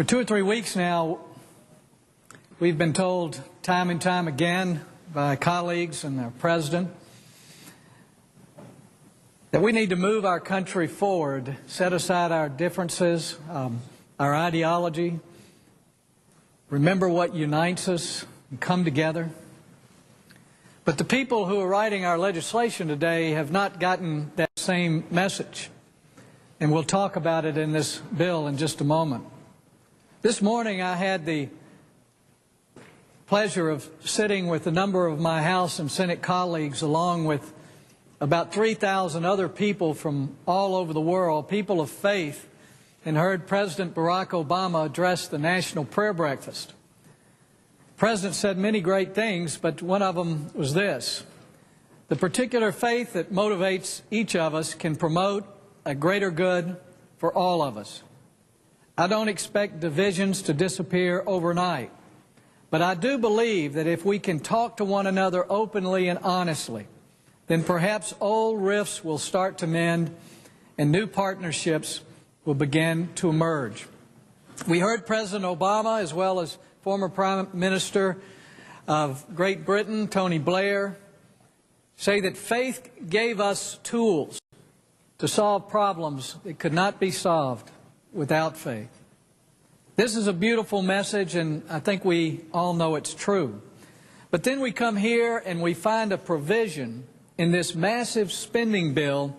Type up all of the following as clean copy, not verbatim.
For 2 or 3 weeks now, we've been told time and time again by colleagues and our president that we need to move our country forward, set aside our differences, our ideology, remember what unites us, and come together. But the people who are writing our legislation today have not gotten that same message. And we'll talk about it in this bill in just a moment. This morning I had the pleasure of sitting with a number of my House and Senate colleagues along with about 3,000 other people from all over the world, people of faith, and heard President Barack Obama address the National Prayer Breakfast. The President said many great things, but one of them was this: the particular faith that motivates each of us can promote a greater good for all of us. I don't expect divisions to disappear overnight, but I do believe that if we can talk to one another openly and honestly, then perhaps old rifts will start to mend and new partnerships will begin to emerge. We heard President Obama, as well as former Prime Minister of Great Britain, Tony Blair, say that faith gave us tools to solve problems that could not be solved without faith. This is a beautiful message, and I think we all know it's true. But then we come here and we find a provision in this massive spending bill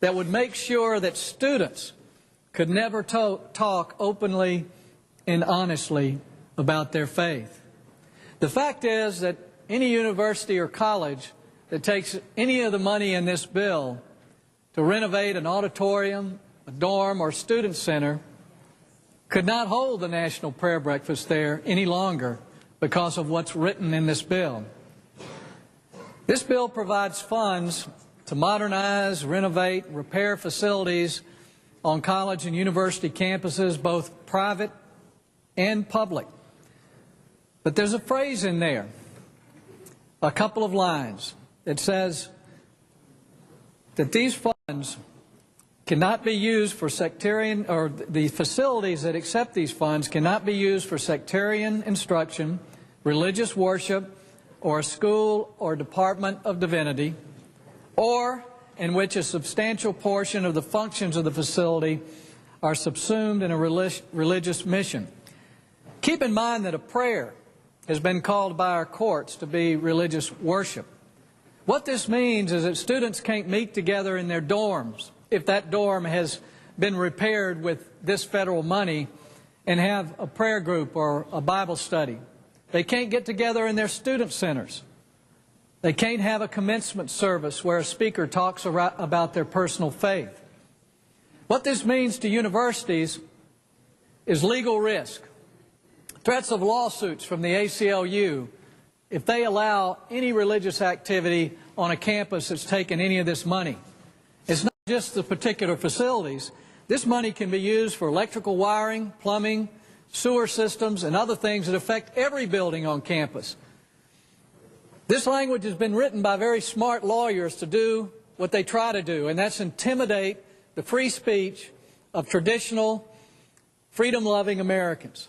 that would make sure that students could never talk openly and honestly about their faith. The fact is that any university or college that takes any of the money in this bill to renovate an auditorium, a dorm, or student center could not hold the National Prayer Breakfast there any longer because of what's written in this bill. This bill provides funds to modernize, renovate, repair facilities on college and university campuses, both private and public. But there's a phrase in there, a couple of lines, that says that these funds cannot be used for sectarian, or the facilities that accept these funds cannot be used for sectarian instruction, religious worship, or a school or department of divinity, or in which a substantial portion of the functions of the facility are subsumed in a religious mission. Keep in mind that a prayer has been called by our courts to be religious worship. What this means is that students can't meet together in their dorms if that dorm has been repaired with this federal money and have a prayer group or a Bible study. They can't get together in their student centers. They can't have a commencement service where a speaker talks about their personal faith. What this means to universities is legal risk, threats of lawsuits from the ACLU if they allow any religious activity on a campus that's taken any of this money. It's not just the particular facilities. This money can be used for electrical wiring, plumbing, sewer systems, and other things that affect every building on campus. This language has been written by very smart lawyers to do what they try to do, and that's intimidate the free speech of traditional, freedom-loving Americans.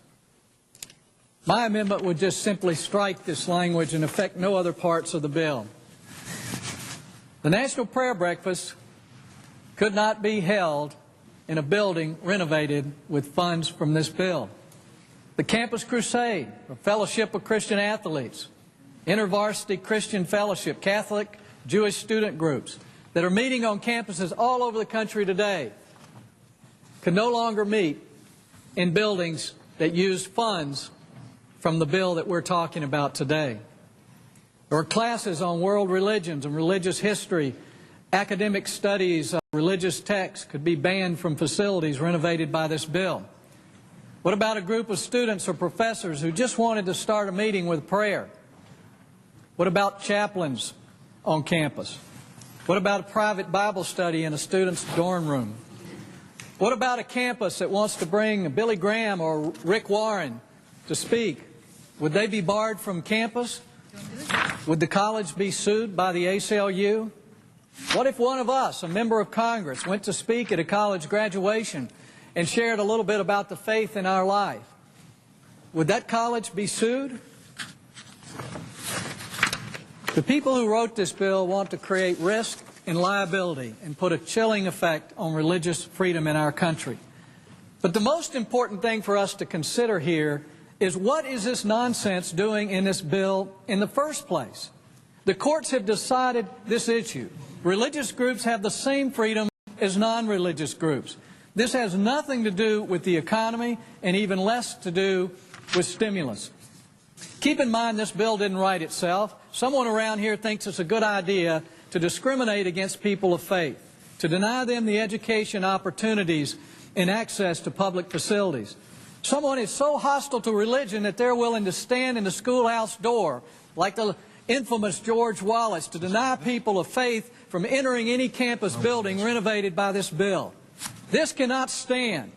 My amendment would just simply strike this language and affect no other parts of the bill. The National Prayer Breakfast could not be held in a building renovated with funds from this bill. The Campus Crusade, a fellowship of Christian athletes, InterVarsity Christian Fellowship, Catholic, Jewish student groups that are meeting on campuses all over the country today can no longer meet in buildings that use funds from the bill that we're talking about today. There are classes on world religions and religious history, academic studies, religious texts could be banned from facilities renovated by this bill. What about a group of students or professors who just wanted to start a meeting with prayer? What about chaplains on campus? What about a private Bible study in a student's dorm room? What about a campus that wants to bring Billy Graham or Rick Warren to speak? Would they be barred from campus? Would the college be sued by the ACLU? What if one of us, a member of Congress, went to speak at a college graduation and shared a little bit about the faith in our life, would that college be sued? The people who wrote this bill want to create risk and liability and put a chilling effect on religious freedom in our country. But the most important thing for us to consider here is, what is this nonsense doing in this bill in the first place? The courts have decided this issue. Religious groups have the same freedom as non-religious groups. This has nothing to do with the economy and even less to do with stimulus. Keep in mind, this bill didn't write itself. Someone around here thinks it's a good idea to discriminate against people of faith, to deny them the education opportunities and access to public facilities. Someone is so hostile to religion that they're willing to stand in the schoolhouse door, like the infamous George Wallace, to deny people of faith from entering any campus building renovated by this bill. This cannot stand.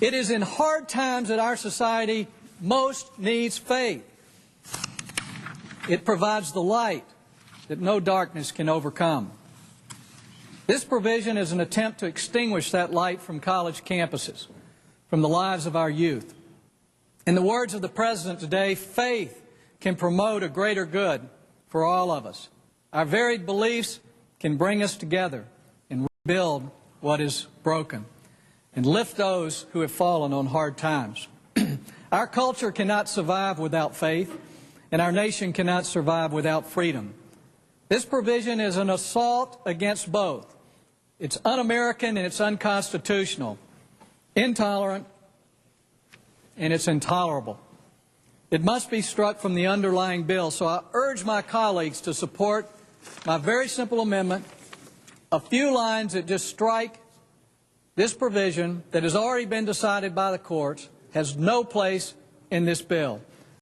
It is in hard times that our society most needs faith. It provides the light that no darkness can overcome. This provision is an attempt to extinguish that light from college campuses, from the lives of our youth. In the words of the President today, faith can promote a greater good for all of us. Our varied beliefs can bring us together and rebuild what is broken and lift those who have fallen on hard times. Our culture cannot survive without faith, and our nation cannot survive without freedom. This provision is an assault against both. It's un-American and it's unconstitutional, intolerant, and it's intolerable. It must be struck from the underlying bill, so I urge my colleagues to support my very simple amendment, a few lines that just strike this provision that has already been decided by the courts, has no place in this bill.